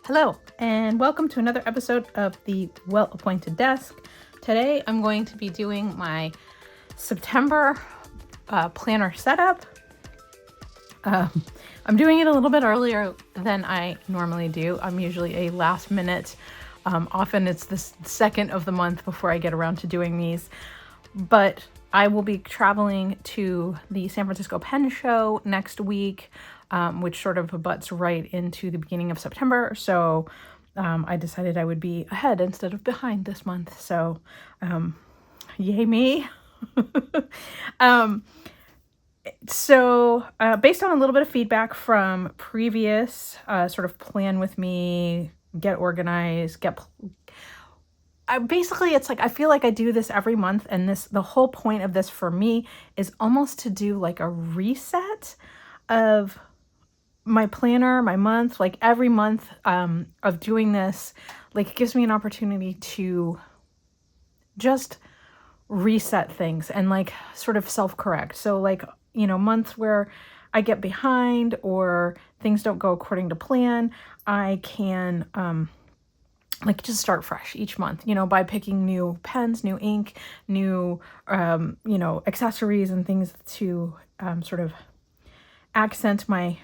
Hello, and welcome to another episode of the Well-Appointed Desk. Today, I'm going to be doing my September planner setup. I'm doing it a little bit earlier than I normally do. I'm usually a last minute. Often it's the second of the month before I get around to doing these. But I will be traveling to the San Francisco Pen Show next week, which sort of butts right into the beginning of September. So I decided I would be ahead instead of behind this month. So yay me. So based on a little bit of feedback from previous sort of plan with me, get organized, basically it's like I feel like I do this every month, and the whole point of this for me is almost to do like a reset of my planner, my month, like every month of doing this, like it gives me an opportunity to just reset things and like sort of self-correct. So like, months where I get behind or things don't go according to plan, I can like just start fresh each month, by picking new pens, new ink, new, accessories and things to sort of accent my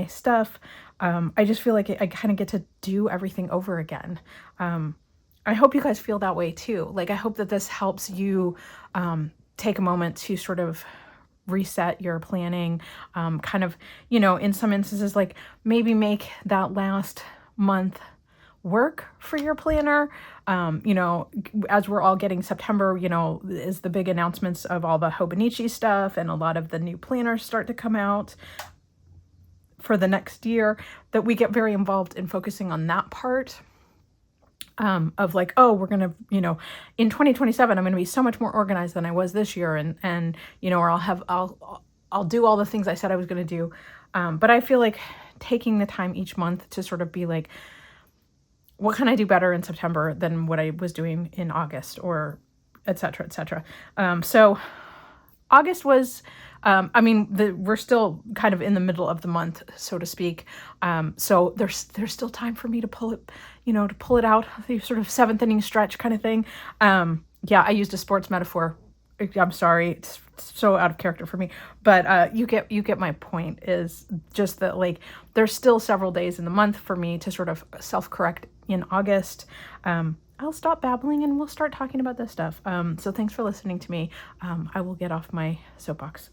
stuff. I just feel like I kind of get to do everything over again. I hope you guys feel that way too. Like, I hope that this helps you take a moment to sort of reset your planning, kind of, in some instances, like maybe make that last month work for your planner. As we're all getting September, is the big announcements of all the Hobonichi stuff, and a lot of the new planners start to come out for the next year, that we get very involved in focusing on that part of like, oh, we're going to, in 2027, I'm going to be so much more organized than I was this year. And, or I'll do all the things I said I was going to do. But I feel like taking the time each month to sort of be like, what can I do better in September than what I was doing in August, or et cetera, et cetera. So August was, we're still kind of in the middle of the month, so to speak. So there's still time for me to pull it out, the sort of seventh inning stretch kind of thing. I used a sports metaphor. I'm sorry, it's so out of character for me, but you get my point. Is just that like there's still several days in the month for me to sort of self-correct in August. I'll stop babbling and we'll start talking about this stuff. So thanks for listening to me. I will get off my soapbox.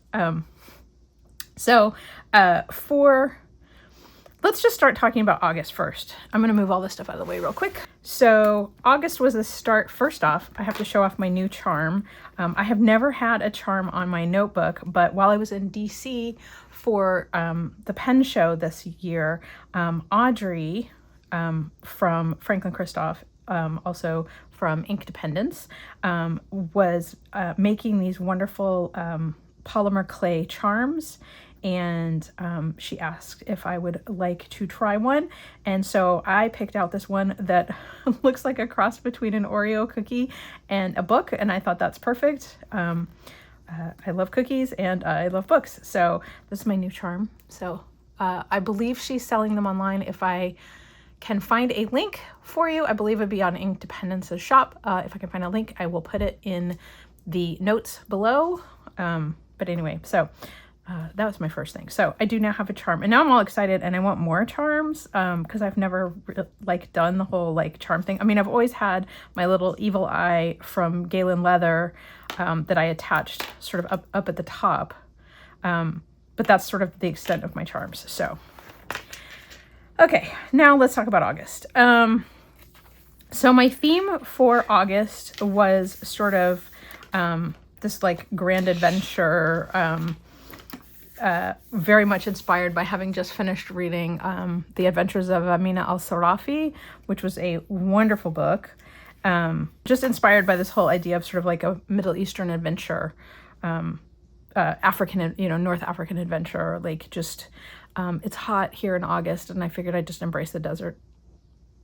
Let's just start talking about August first. I'm going to move all this stuff out of the way real quick. So August was the start. First off, I have to show off my new charm. I have never had a charm on my notebook, but while I was in DC for the pen show this year, Audrey from Franklin Christoph, also from Ink Dependence, was making these wonderful polymer clay charms. And she asked if I would like to try one. And so I picked out this one that looks like a cross between an Oreo cookie and a book. And I thought that's perfect. I love cookies and I love books. So this is my new charm. So I believe she's selling them online. If I can find a link for you, I believe it'd be on Ink Dependence's shop. If I can find a link, I will put it in the notes below. But anyway, so that was my first thing. So I do now have a charm, and now I'm all excited and I want more charms because I've never done the whole like charm thing. I mean, I've always had my little evil eye from Galen Leather that I attached sort of up at the top. But that's sort of the extent of my charms. So, okay, now let's talk about August. So my theme for August was sort of this like grand adventure, very much inspired by having just finished reading The Adventures of Amina al-Sarafi, which was a wonderful book. Just inspired by this whole idea of sort of like a Middle Eastern adventure, African, North African adventure. Like just, it's hot here in August, and I figured I'd just embrace the desert,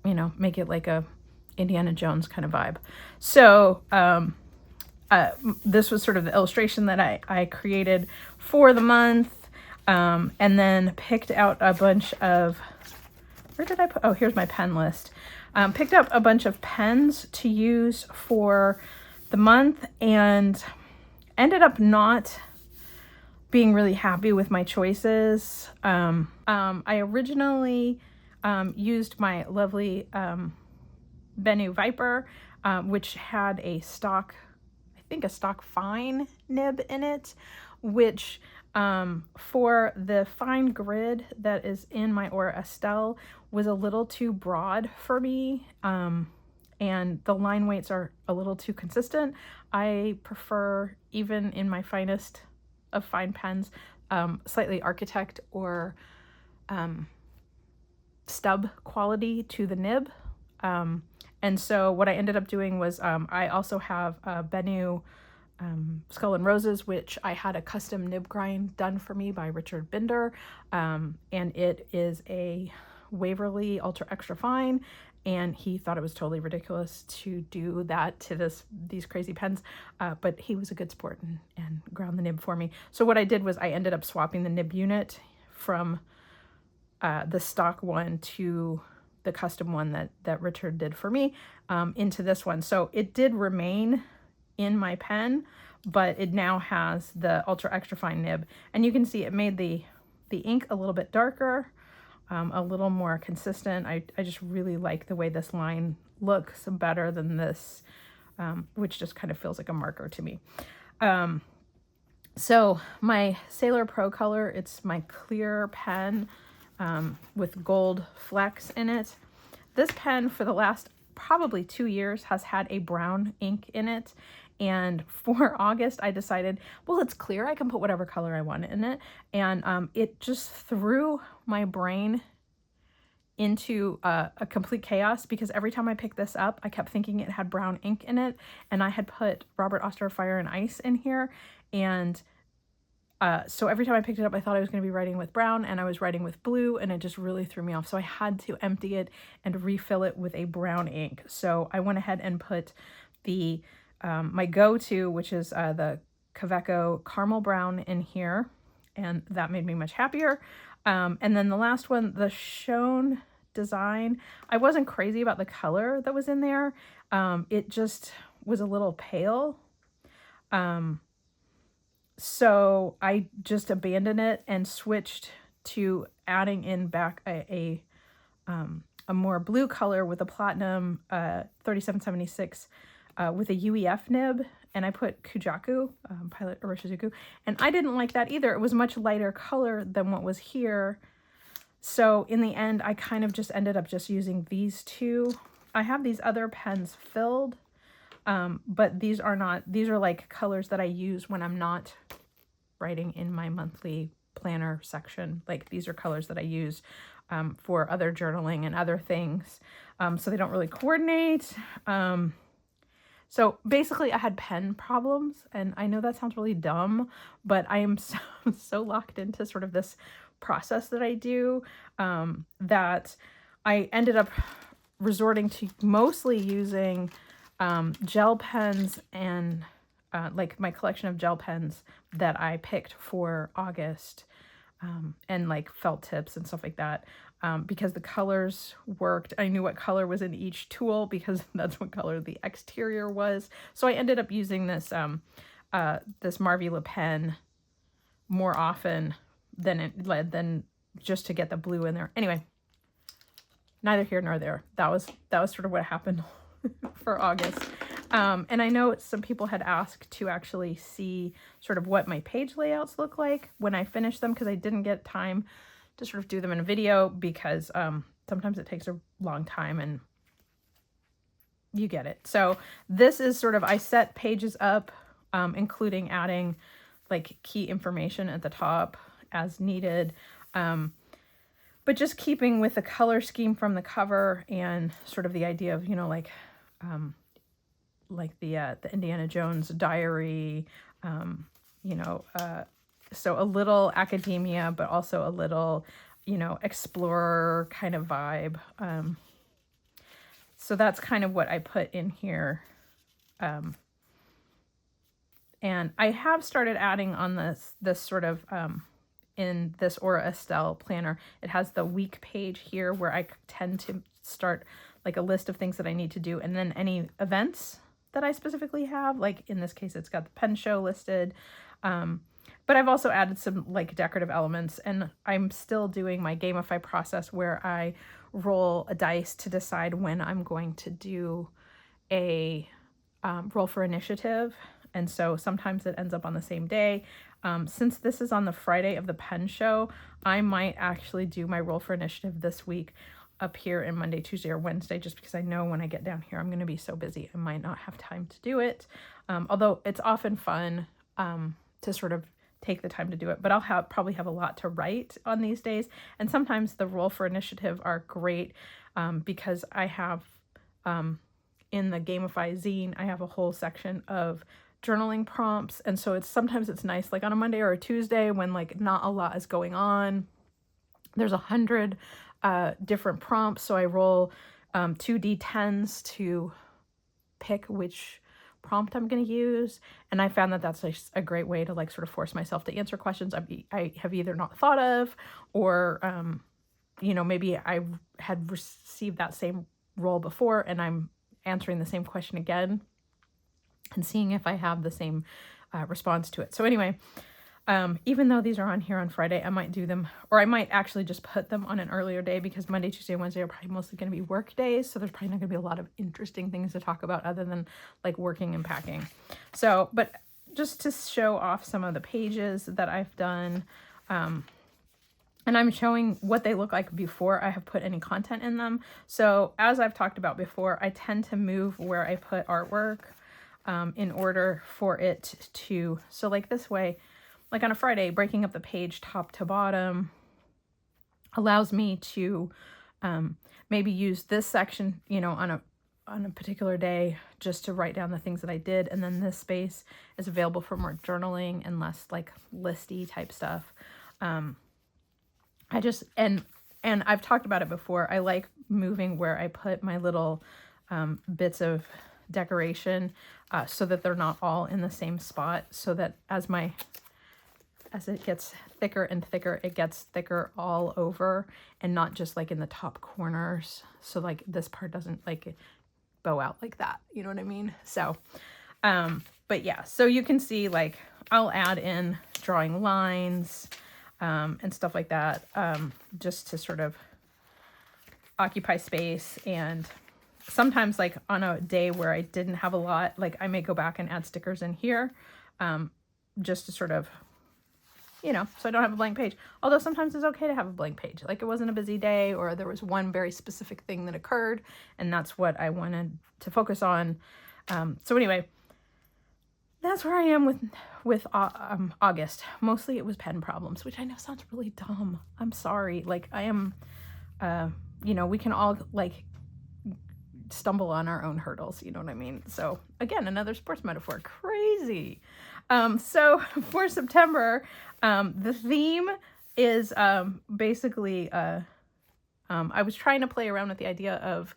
make it like a Indiana Jones kind of vibe. So this was sort of the illustration that I created for the month, and then picked out a bunch of where did I put, oh, here's my pen list. Picked up a bunch of pens to use for the month and ended up not being really happy with my choices. I originally used my lovely Bennu Viper, which had a stock, I think a stock fine nib in it, which for the fine grid that is in my Aura Estelle was a little too broad for me. And the line weights are a little too consistent. I prefer, even in my finest of fine pens, slightly architect or stub quality to the nib. And so what I ended up doing was I also have a Bennu Skull and Roses, which I had a custom nib grind done for me by Richard Binder. And it is a Waverly Ultra Extra Fine. And he thought it was totally ridiculous to do that to these crazy pens. But he was a good sport and ground the nib for me. So what I did was I ended up swapping the nib unit from the stock one to the custom one that Richard did for me into this one. So it did remain in my pen, but it now has the Ultra Extra Fine nib. And you can see it made the ink a little bit darker, a little more consistent. I just really like the way this line looks better than this, which just kind of feels like a marker to me. So my Sailor Pro color, it's my clear pen with gold flecks in it. This pen for the last probably 2 years has had a brown ink in it. And for August, I decided, well, it's clear. I can put whatever color I want in it. And it just threw my brain into a complete chaos, because every time I picked this up, I kept thinking it had brown ink in it. And I had put Robert Oster Fire and Ice in here. And so every time I picked it up, I thought I was going to be writing with brown, and I was writing with blue, and it just really threw me off. So I had to empty it and refill it with a brown ink. So I went ahead and put the my go-to, which is the Kaweco Caramel Brown in here, and that made me much happier. And then the last one, the Schoen Design, I wasn't crazy about the color that was in there. It just was a little pale. So I just abandoned it and switched to adding in back a more blue color with a platinum 3776 with a UEF nib, and I put Kujaku, Pilot Orishizuku, and I didn't like that either. It was much lighter color than what was here. So in the end, I kind of just ended up just using these two. I have these other pens filled, but these are not, these are like colors that I use when I'm not writing in my monthly planner section. Like, these are colors that I use for other journaling and other things. So they don't really coordinate. So basically I had pen problems, and I know that sounds really dumb, but I am so locked into sort of this process that I do that I ended up resorting to mostly using gel pens and like my collection of gel pens that I picked for August, and like felt tips and stuff like that, because the colors worked. I knew what color was in each tool because that's what color the exterior was. So I ended up using this this Marvy Le Pen more often than just to get the blue in there. Anyway, neither here nor there. That was sort of what happened for August. And I know some people had asked to actually see sort of what my page layouts look like when I finish them, because I didn't get time to sort of do them in a video, because sometimes it takes a long time, and you get it. So this is sort of, I set pages up, including adding like key information at the top as needed, but just keeping with the color scheme from the cover and sort of the idea of, you know, like the Indiana Jones diary, you know, so a little academia, but also a little, you know, explorer kind of vibe. So that's kind of what I put in here. And I have started adding on this sort of in this Aura Estelle planner, it has the week page here where I tend to start like a list of things that I need to do, and then any events that I specifically have. Like in this case, it's got the pen show listed. But I've also added some like decorative elements, and I'm still doing my gamify process where I roll a dice to decide when I'm going to do a roll for initiative. And so sometimes it ends up on the same day. Since this is on the Friday of the pen show, I might actually do my roll for initiative this week up here in Monday, Tuesday, or Wednesday, just because I know when I get down here, I'm going to be so busy, I might not have time to do it. Although it's often fun to sort of take the time to do it, but I'll probably have a lot to write on these days. And sometimes the roll for initiative are great because I have in the Gamify zine, I have a whole section of journaling prompts. And so sometimes it's nice, like on a Monday or a Tuesday when like not a lot is going on. There's 100 different prompts. So I roll 2d10s to pick which prompt I'm going to use. And I found that that's a great way to like sort of force myself to answer questions I have either not thought of, or, you know, maybe I had received that same role before and I'm answering the same question again and seeing if I have the same response to it. So anyway, even though these are on here on Friday, I might do them, or I might actually just put them on an earlier day, because Monday, Tuesday, Wednesday are probably mostly going to be work days. So there's probably not going to be a lot of interesting things to talk about other than like working and packing. So, but just to show off some of the pages that I've done, and I'm showing what they look like before I have put any content in them. So as I've talked about before, I tend to move where I put artwork in order for it to, so like this way, like on a Friday, breaking up the page top to bottom allows me to maybe use this section, you know, on a particular day just to write down the things that I did. And then this space is available for more journaling and less like listy type stuff. I just, and I've talked about it before, I like moving where I put my little bits of decoration so that they're not all in the same spot, so that as it gets thicker and thicker, it gets thicker all over and not just like in the top corners. So like this part doesn't like bow out like that. You know what I mean? So, but yeah, so you can see like I'll add in drawing lines and stuff like that just to sort of occupy space. And sometimes like on a day where I didn't have a lot, like I may go back and add stickers in here just to sort of, you know, so I don't have a blank page. Although sometimes it's okay to have a blank page. Like it wasn't a busy day, or there was one very specific thing that occurred, and that's what I wanted to focus on. So anyway, that's where I am with August. Mostly it was pen problems, which I know sounds really dumb. I'm sorry. Like I am, you know, we can all like stumble on our own hurdles. You know what I mean? So again, another sports metaphor. Crazy. So for September, the theme is basically, I was trying to play around with the idea of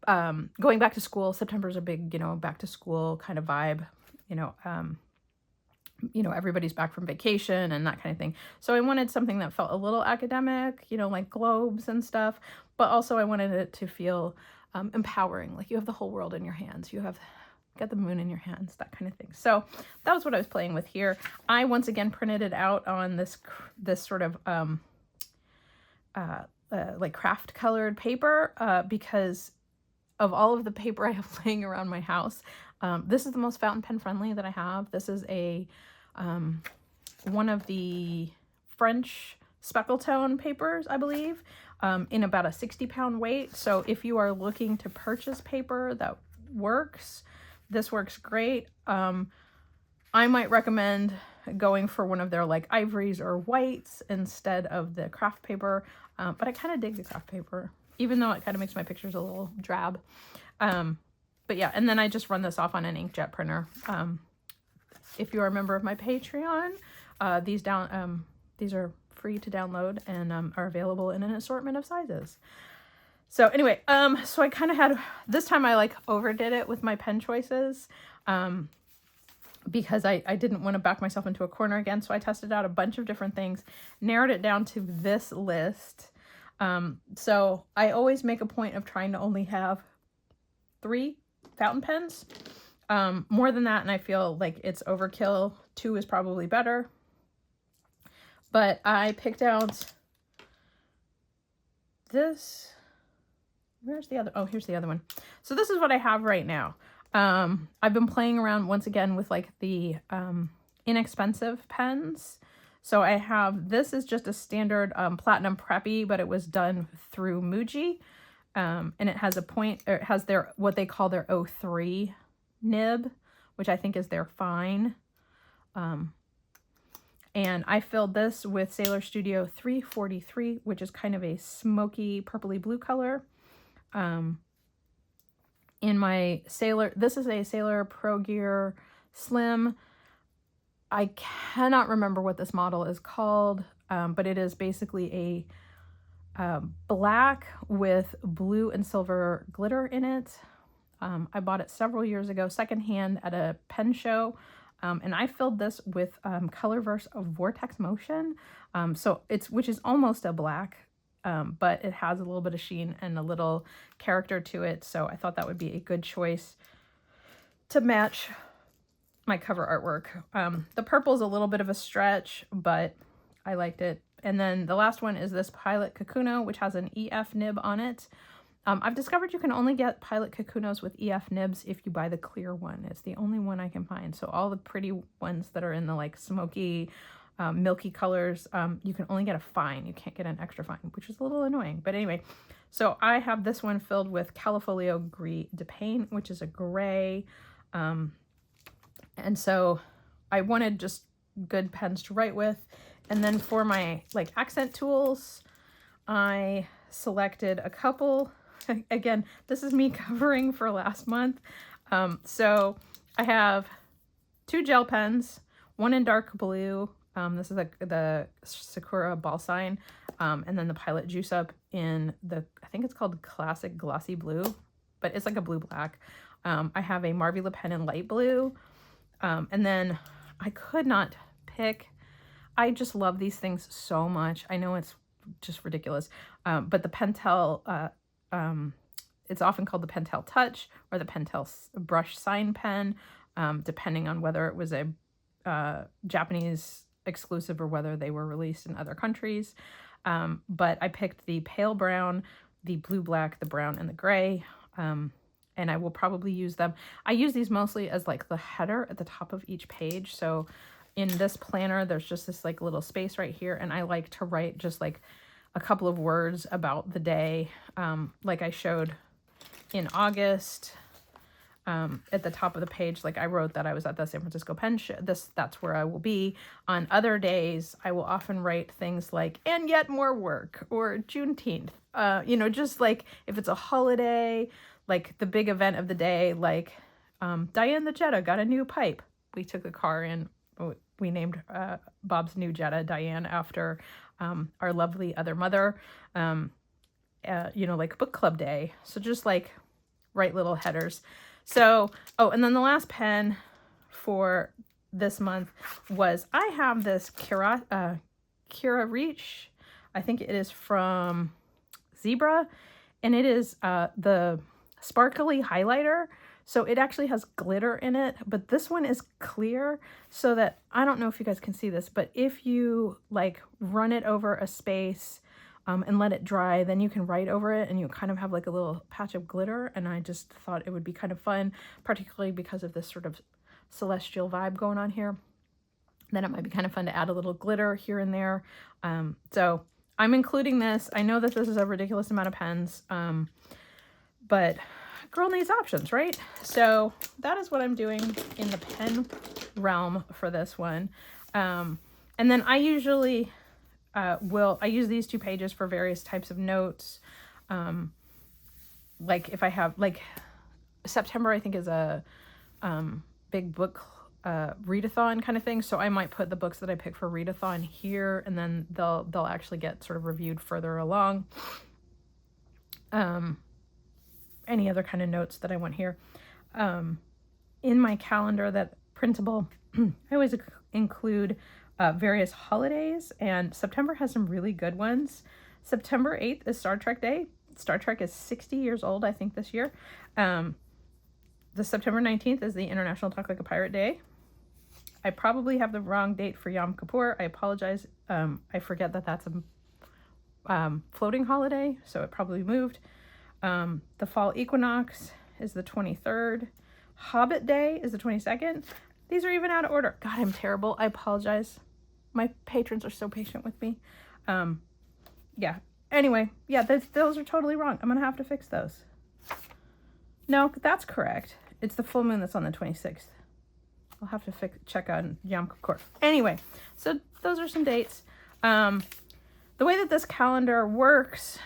going back to school. September's a big, you know, back to school kind of vibe, you know, everybody's back from vacation and that kind of thing. So I wanted something that felt a little academic, you know, like globes and stuff, but also I wanted it to feel empowering. Like you have the whole world in your hands. You have got the moon in your hands, that kind of thing. So that was what I was playing with here. I once again printed it out on this sort of like craft colored paper because of all of the paper I have laying around my house. This is the most fountain pen friendly that I have. This is a one of the French speckle tone papers, I believe, in about a 60-pound weight. So if you are looking to purchase paper that works, this works great. I might recommend going for one of their like ivories or whites instead of the craft paper. But I kind of dig the craft paper, even though it kind of makes my pictures a little drab. But yeah, and then I just run this off on an inkjet printer. If you are a member of my Patreon, these are free to download and are available in an assortment of sizes. So anyway, so I kind of had, this time I like overdid it with my pen choices. because I didn't want to back myself into a corner again. So I tested out a bunch of different things, narrowed it down to this list. So I always make a point of trying to only have 3 fountain pens. More than that, and I feel like it's overkill. 2 is probably better. But I picked out this. Where's the other? Oh, here's the other one. So this is what I have right now. I've been playing around once again with like the inexpensive pens. So I have, this is just a standard Platinum Preppy, but it was done through Muji. And it has a point, or it has their, what they call their 03 nib, which I think is their fine. And I filled this with Sailor Studio 343, which is kind of a smoky purpley blue color. In my Sailor, this is a Sailor Pro Gear Slim. I cannot remember what this model is called, but it is basically a black with blue and silver glitter in it. I bought it several years ago, secondhand at a pen show. And I filled this with Colorverse of Vortex Motion. So it's, which is almost a black, but it has a little bit of sheen and a little character to it. So I thought that would be a good choice to match my cover artwork. The purple is a little bit of a stretch, but I liked it. And then the last one is this Pilot Kakuno, which has an EF nib on it. I've discovered you can only get Pilot Kakunos with EF nibs if you buy the clear one. It's the only one I can find. So all the pretty ones that are in the like smoky, milky colors, you can only get a fine. You can't get an extra fine, which is a little annoying. But anyway, so I have this one filled with Califolio Gris de Paint, which is a gray. And so I wanted just good pens to write with. And then for my like accent tools, I selected a couple. Again, this is me covering for last month. So I have 2 gel pens, one in dark blue. This is the Sakura Ball Sign, and then the Pilot Juice Up in the, I think it's called Classic Glossy Blue, but it's like a blue-black. I have a Marvula pen in light blue, and then I could not pick. I just love these things so much. I know it's just ridiculous, but the Pentel, it's often called the Pentel Touch or the Pentel Brush Sign Pen, depending on whether it was a Japanese exclusive or whether they were released in other countries. But I picked the pale brown, the blue-black, the brown, and the gray, and I will probably use them. I use these mostly as like the header at the top of each page. So in this planner, there's just this like little space right here, and I like to write just like a couple of words about the day, like I showed in August. At the top of the page, like I wrote that I was at the San Francisco Pen Show. That's where I will be. On other days, I will often write things like, and yet more work, or Juneteenth. You know, just like if it's a holiday, like the big event of the day, like Diane the Jetta got a new pipe. We took the car in. We named Bob's new Jetta Diane after our lovely other mother. You know, like book club day. So just like write little headers. So, oh, and then the last pen for this month was, I have this Kira Reach. I think it is from Zebra, and it is the sparkly highlighter. So it actually has glitter in it, but this one is clear, so that, I don't know if you guys can see this, but if you like run it over a space and let it dry, then you can write over it and you kind of have like a little patch of glitter. And I just thought it would be kind of fun, particularly because of this sort of celestial vibe going on here. Then it might be kind of fun to add a little glitter here and there. So I'm including this. I know that this is a ridiculous amount of pens, but girl needs options, right? So that is what I'm doing in the pen realm for this one. And then I usually I use these 2 pages for various types of notes. Like if I have, like September, I think is a big book readathon kind of thing. So I might put the books that I pick for readathon here, and then they'll actually get sort of reviewed further along. Any other kind of notes that I want here. In my calendar that printable. I always include various holidays, and September has some really good ones. September 8th is Star Trek Day. Star Trek is 60 years old, I think, this year. The September 19th is the International Talk Like a Pirate Day. I probably have the wrong date for Yom Kippur. I apologize. I forget that that's a floating holiday, so it probably moved. The fall equinox is the 23rd. Hobbit Day is the 22nd. These are even out of order. God, I'm terrible. I apologize. My patrons are so patient with me. Yeah. Anyway, yeah, those are totally wrong. I'm going to have to fix those. No, that's correct. It's the full moon that's on the 26th. I'll have to check on Yom Kippur. Anyway, so those are some dates. The way that this calendar works,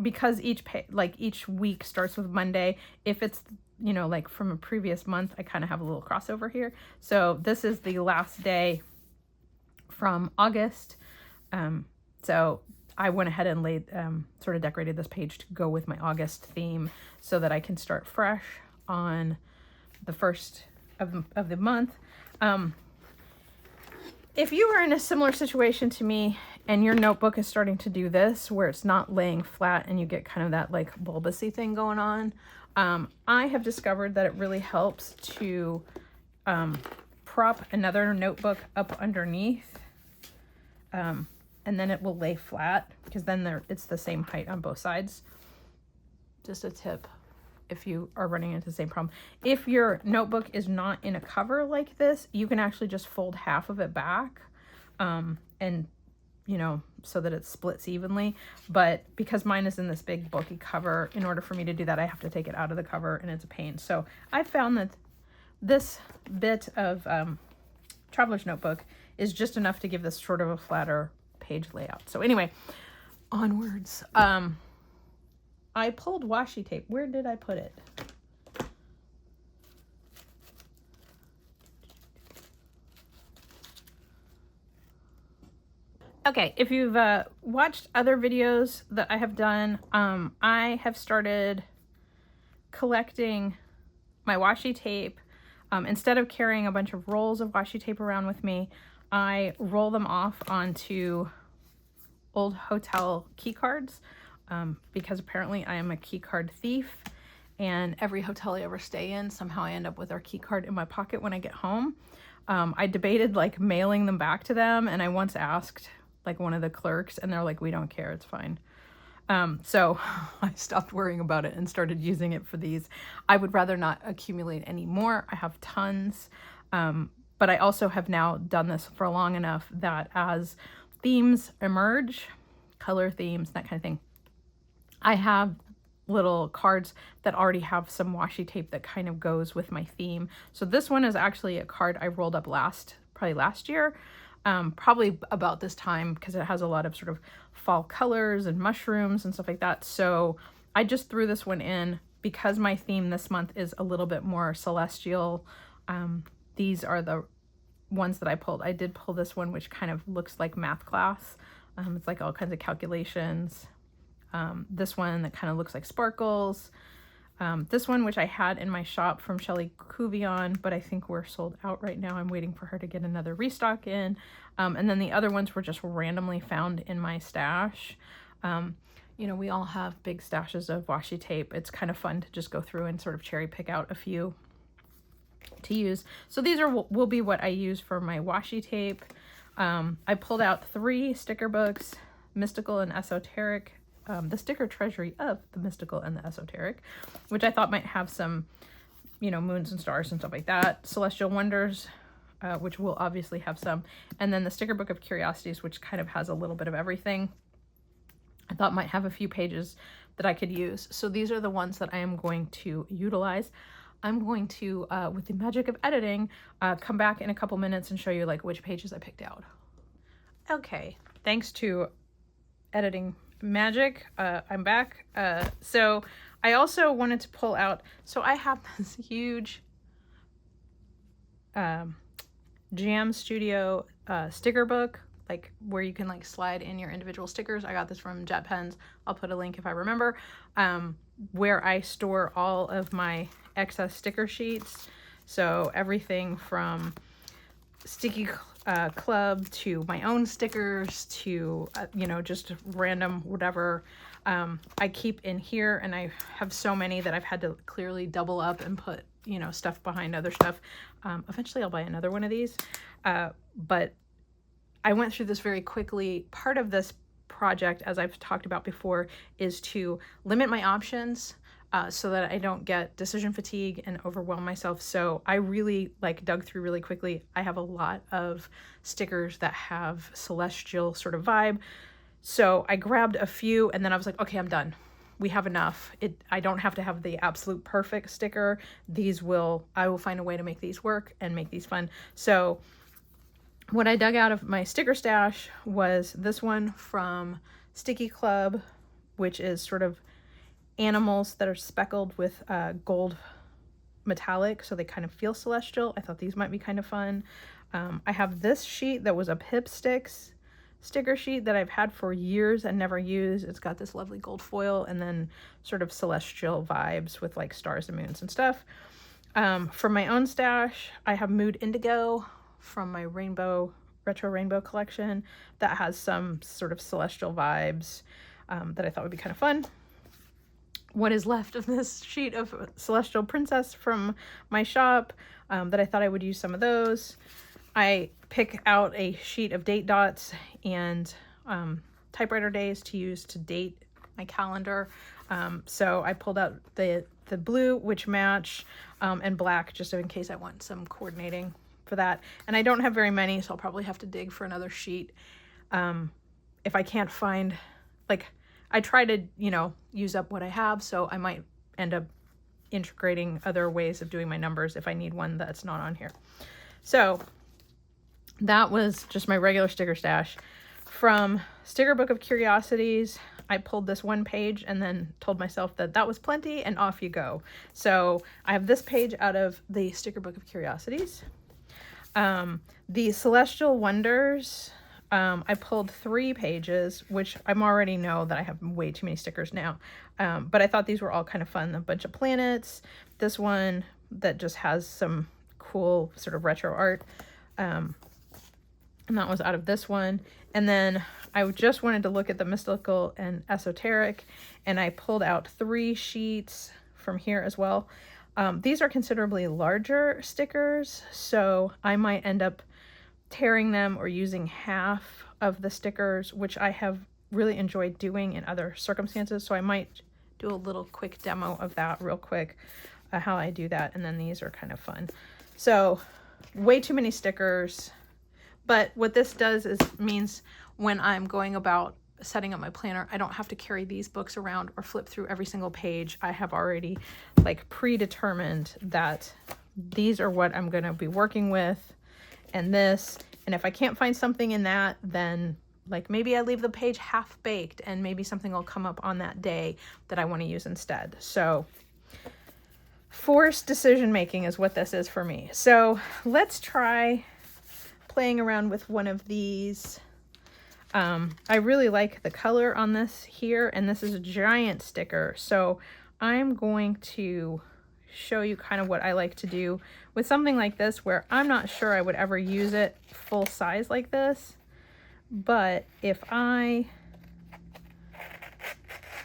because each week starts with Monday, if it's, you know, like from a previous month, I kind of have a little crossover here. So this is the last day from August. So I went ahead and laid, sort of decorated this page to go with my August theme so that I can start fresh on the first of the month. If you are in a similar situation to me and your notebook is starting to do this, where it's not laying flat and you get kind of that like bulbousy thing going on, I have discovered that it really helps to prop another notebook up underneath, and then it will lay flat, because then it's the same height on both sides. Just a tip if you are running into the same problem. If your notebook is not in a cover like this, you can actually just fold half of it back, and you know, so that it splits evenly. But because mine is in this big bulky cover, in order for me to do that, I have to take it out of the cover, and it's a pain. So I found that this bit of traveler's notebook is just enough to give this sort of a flatter page layout. So anyway, onwards. I pulled washi tape. Where did I put it? Okay, if you've watched other videos that I have done, I have started collecting my washi tape. Instead of carrying a bunch of rolls of washi tape around with me, I roll them off onto old hotel key cards, because apparently I am a key card thief, and every hotel I ever stay in, somehow I end up with their key card in my pocket when I get home. I debated like mailing them back to them, and I once asked like one of the clerks, and they're like, we don't care, it's fine. So I stopped worrying about it and started using it for these. I would rather not accumulate any more. I have tons, but I also have now done this for long enough that as themes emerge, color themes, that kind of thing, I have little cards that already have some washi tape that kind of goes with my theme. So this one is actually a card I rolled up probably last year, probably about this time, because it has a lot of sort of fall colors and mushrooms and stuff like that. So I just threw this one in because my theme this month is a little bit more celestial. These are the ones that I pulled. I did pull this one, which kind of looks like math class. It's like all kinds of calculations. This one that kind of looks like sparkles. This one, which I had in my shop from Shelly Cuvion, but I think we're sold out right now. I'm waiting for her to get another restock in. And then the other ones were just randomly found in my stash. You know, we all have big stashes of washi tape. It's kind of fun to just go through and sort of cherry pick out a few to use. So these will be what I use for my washi tape. I pulled out 3 sticker books, Mystical and Esoteric, the sticker treasury of the Mystical and the Esoteric, which I thought might have some, you know, moons and stars and stuff like that. Celestial Wonders, which will obviously have some. And then the sticker book of Curiosities, which kind of has a little bit of everything. I thought might have a few pages that I could use. So these are the ones that I am going to utilize. I'm going to, with the magic of editing, come back in a couple minutes and show you like which pages I picked out. Okay, thanks to editing magic, I'm back. So I also wanted to pull out, so I have this huge Jam Studio sticker book, like where you can like slide in your individual stickers. I got this from Jet Pens. I'll put a link if I remember, where I store all of my excess sticker sheets. So everything from Sticky Club to my own stickers to, you know, just random whatever I keep in here. And I have so many that I've had to clearly double up and put, you know, stuff behind other stuff. Eventually I'll buy another one of these. But I went through this very quickly. Part of this project, as I've talked about before, is to limit my options so that I don't get decision fatigue and overwhelm myself. So I really dug through really quickly. I have a lot of stickers that have celestial sort of vibe. So I grabbed a few and then I was like, okay, I'm done. We have enough. I don't have to have the absolute perfect sticker. I will find a way to make these work and make these fun. So what I dug out of my sticker stash was this one from Sticky Club, which is sort of animals that are speckled with gold metallic, so they kind of feel celestial. I thought these might be kind of fun. I have this sheet that was a Pip Sticks sticker sheet that I've had for years and never used. It's got this lovely gold foil and then sort of celestial vibes with like stars and moons and stuff. For my own stash, I have Mood Indigo from my retro rainbow collection that has some sort of celestial vibes that I thought would be kind of fun. What is left of this sheet of Celestial Princess from my shop that I thought I would use some of those. I pick out a sheet of date dots and typewriter days to use to date my calendar. So I pulled out the blue, which match, and black, just in case I want some coordinating for that. And I don't have very many, so I'll probably have to dig for another sheet. If I can't find, I try to, use up what I have, so I might end up integrating other ways of doing my numbers if I need one that's not on here. So that was just my regular sticker stash. From Sticker Book of Curiosities, I pulled this one page and then told myself that that was plenty and off you go. So I have this page out of the Sticker Book of Curiosities. The Celestial Wonders, I pulled 3 pages, which I already know that I have way too many stickers now. But I thought these were all kind of fun. A bunch of planets. This one that just has some cool sort of retro art. And that was out of this one. And then I just wanted to look at the mystical and esoteric, and I pulled out 3 sheets from here as well. These are considerably larger stickers, so I might end up tearing them or using half of the stickers, which I have really enjoyed doing in other circumstances. So I might do a little quick demo of that real quick, how I do that. And then these are kind of fun. So way too many stickers. But what this does is means when I'm going about setting up my planner, I don't have to carry these books around or flip through every single page. I have already predetermined that these are what I'm going to be working with and this. And if I can't find something in that, then maybe I leave the page half baked and maybe something will come up on that day that I want to use instead. So forced decision making is what this is for me. So let's try playing around with one of these. I really like the color on this here, and this is a giant sticker. So I'm going to show you kind of what I like to do with something like this, where I'm not sure I would ever use it full size like this. But if I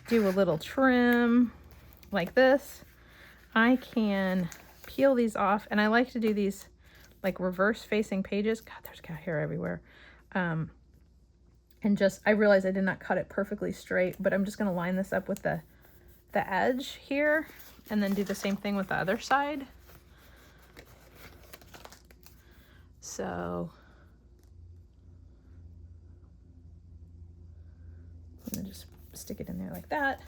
do a little trim like this, I can peel these off. And I like to do these reverse facing pages. God, there's cat hair everywhere. And I realized I did not cut it perfectly straight, but I'm just going to line this up with the edge here and then do the same thing with the other side. So I'm going to just stick it in there like that.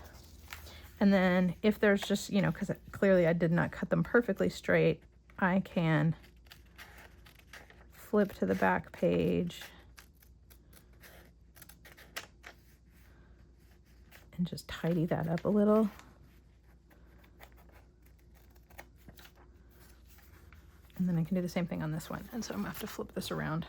And then if there's just, because clearly I did not cut them perfectly straight, I can flip to the back page and just tidy that up a little. And then I can do the same thing on this one. And so I'm gonna have to flip this around.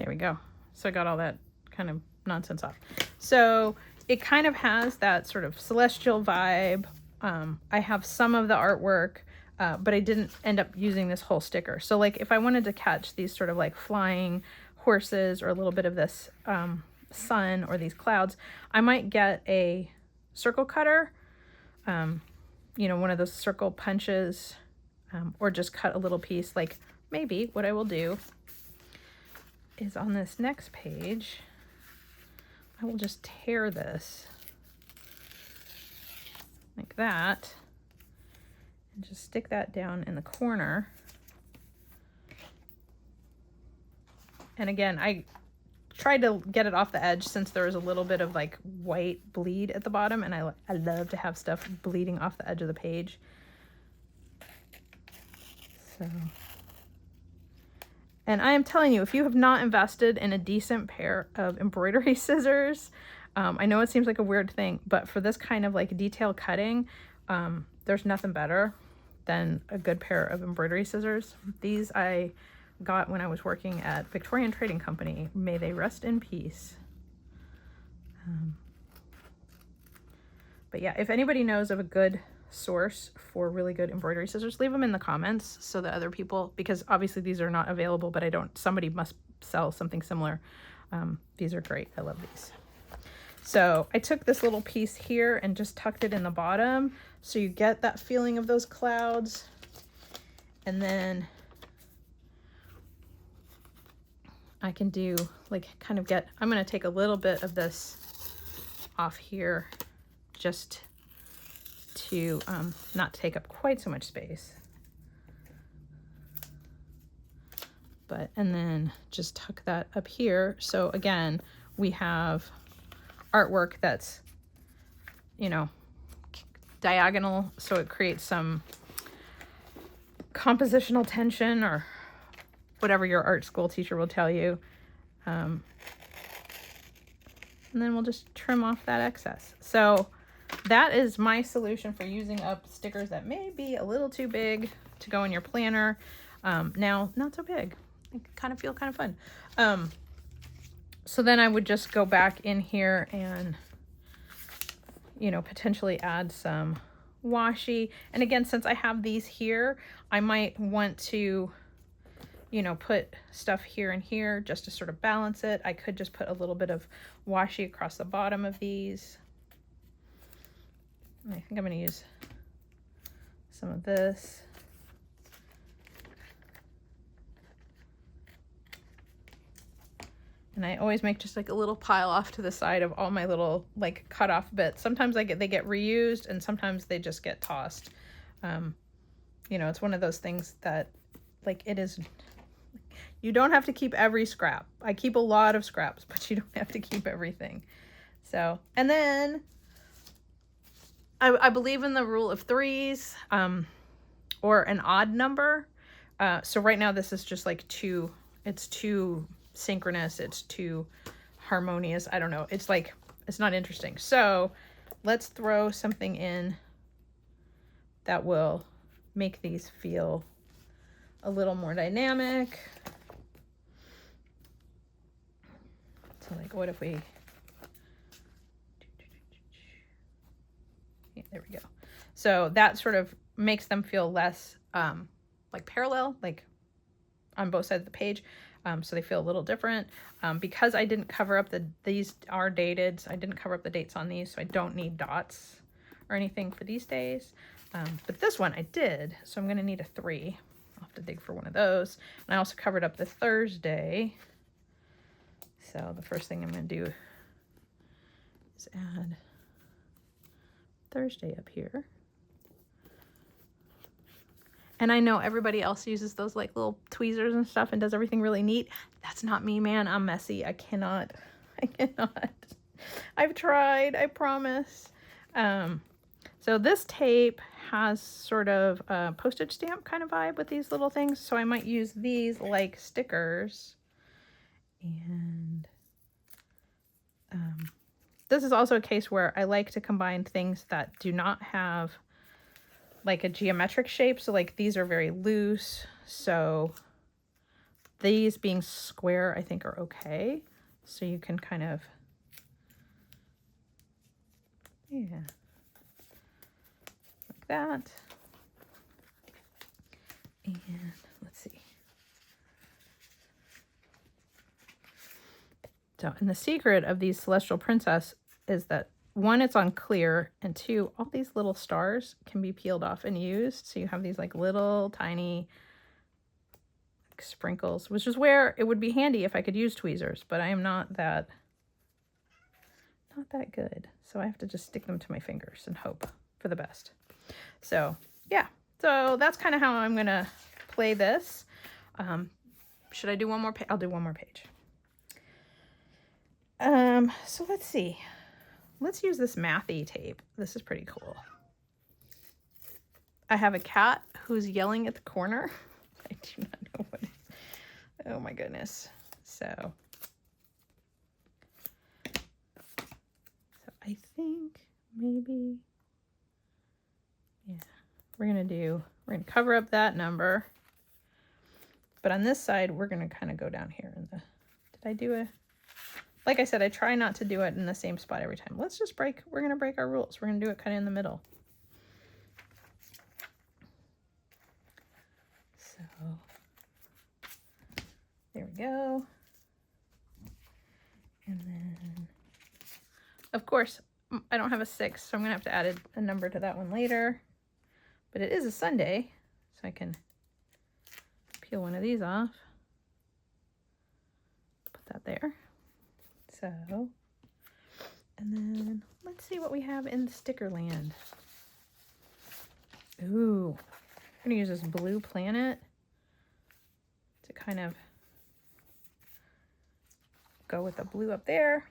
There we go. So I got all that kind of nonsense off. So it kind of has that sort of celestial vibe. I have some of the artwork, but I didn't end up using this whole sticker. So like if I wanted to catch these sort of like flying horses or a little bit of this sun or these clouds, I might get a circle cutter, you know, one of those circle punches, or just cut a little piece. Like maybe what I will do is on this next page, I will just tear this like that and just stick that down in the corner. And again, I tried to get it off the edge since there was a little bit of like white bleed at the bottom, and I love to have stuff bleeding off the edge of the page. So, and I am telling you, if you have not invested in a decent pair of embroidery scissors, I know it seems like a weird thing, but for this kind of like detail cutting, there's nothing better than a good pair of embroidery scissors. These I got when I was working at Victorian Trading Company. May they rest in peace. But yeah, if anybody knows of a good source for really good embroidery scissors, leave them in the comments so that other people, because obviously these are not available, but somebody must sell something similar. These are great. I love these. So I took this little piece here and just tucked it in the bottom so you get that feeling of those clouds. And then I can do like kind of get, I'm going to take a little bit of this off here just to not take up quite so much space. But, and then just tuck that up here. So again, we have artwork that's, you know, diagonal, so it creates some compositional tension or whatever your art school teacher will tell you. And then we'll just trim off that excess. So that is my solution for using up stickers that may be a little too big to go in your planner. Now, not so big. I kind of feel kind of fun. So then I would just go back in here and, you know, potentially add some washi. And again, since I have these here, I might want to, you know, put stuff here and here just to sort of balance it. I could just put a little bit of washi across the bottom of these. I think I'm going to use some of this. And I always make just like a little pile off to the side of all my little like cut off bits. Sometimes they get reused and sometimes they just get tossed. You know, it's one of those things that like it is, you don't have to keep every scrap. I keep a lot of scraps, but you don't have to keep everything. So, and then I believe in the rule of threes, or an odd number. So right now this is just like it's too synchronous, it's too harmonious. I don't know. It's like, it's not interesting. So let's throw something in that will make these feel a little more dynamic. So like, what if we, yeah, there we go. So that sort of makes them feel less like parallel, like on both sides of the page. So they feel a little different. Because I didn't cover up these are dated, so I didn't cover up the dates on these, so I don't need dots or anything for these days. But this one I did, so I'm gonna need a 3. I'll have to dig for one of those. And I also covered up the Thursday. So the first thing I'm gonna do is add Thursday up here. And I know everybody else uses those like little tweezers and stuff and does everything really neat. That's not me, man. I'm messy. I cannot. I've tried, I promise. So this tape has sort of a postage stamp kind of vibe with these little things. So I might use these like stickers. And this is also a case where I like to combine things that do not have like a geometric shape. So like these are very loose. So these being square, I think are okay. So you can kind of, yeah, like that. And let's see. So, and the secret of these Celestial Princess is that one, it's on clear, and two, all these little stars can be peeled off and used. So you have these like little tiny sprinkles, which is where it would be handy if I could use tweezers, but I am not that good. So I have to just stick them to my fingers and hope for the best. So yeah, so that's kind of how I'm gonna play this. Should I do one more page? I'll do one more page. So let's see. Let's use this mathy tape. This is pretty cool. I have a cat who's yelling at the corner. I do not know what it is. Oh my goodness. So I think maybe, yeah, we're gonna cover up that number. But on this side, we're gonna kind of go down here in the, did I do a, like I said, I try not to do it in the same spot every time. Let's just we're gonna break our rules. We're gonna do it kind of in the middle. So there we go. And then, of course, I don't have a 6, so I'm gonna have to add a number to that one later. But it is a Sunday, so I can peel one of these off. Put that there. So, and then let's see what we have in sticker land. Ooh, I'm gonna use this blue planet to kind of go with the blue up there.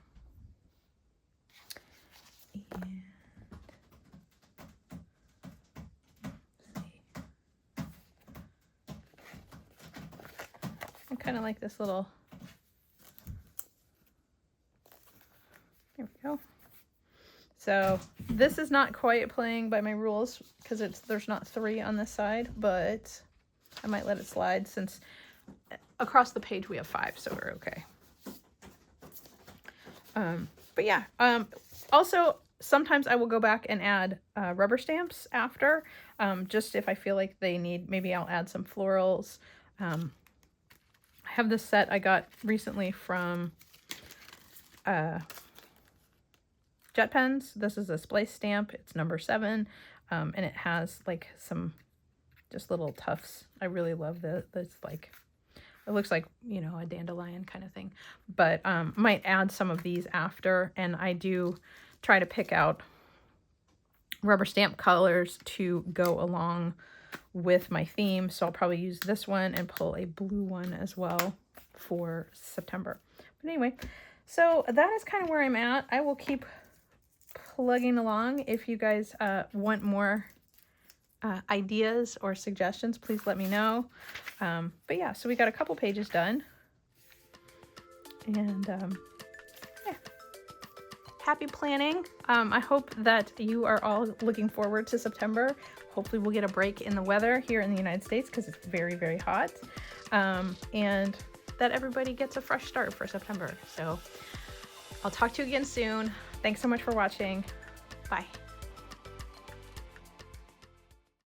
And I kind of like this little, there we go. So this is not quite playing by my rules because there's not 3 on this side, but I might let it slide since across the page we have 5, so we're okay. But yeah, also sometimes I will go back and add rubber stamps after, just if I feel like they need, maybe I'll add some florals. I have this set I got recently from Jet Pens. This is a splice stamp. It's number 7, and it has like some just little tufts. I really love this, like, it looks like, you know, a dandelion kind of thing, but might add some of these after. And I do try to pick out rubber stamp colors to go along with my theme. So I'll probably use this one and pull a blue one as well for September. But anyway, so that is kind of where I'm at. I will keep plugging along. If you guys want more ideas or suggestions, please let me know. But yeah, so we got a couple pages done, and yeah, happy planning. I hope that you are all looking forward to September. Hopefully we'll get a break in the weather here in the United States because it's very, very hot, and that everybody gets a fresh start for September. So I'll talk to you again soon. Thanks so much for watching. Bye.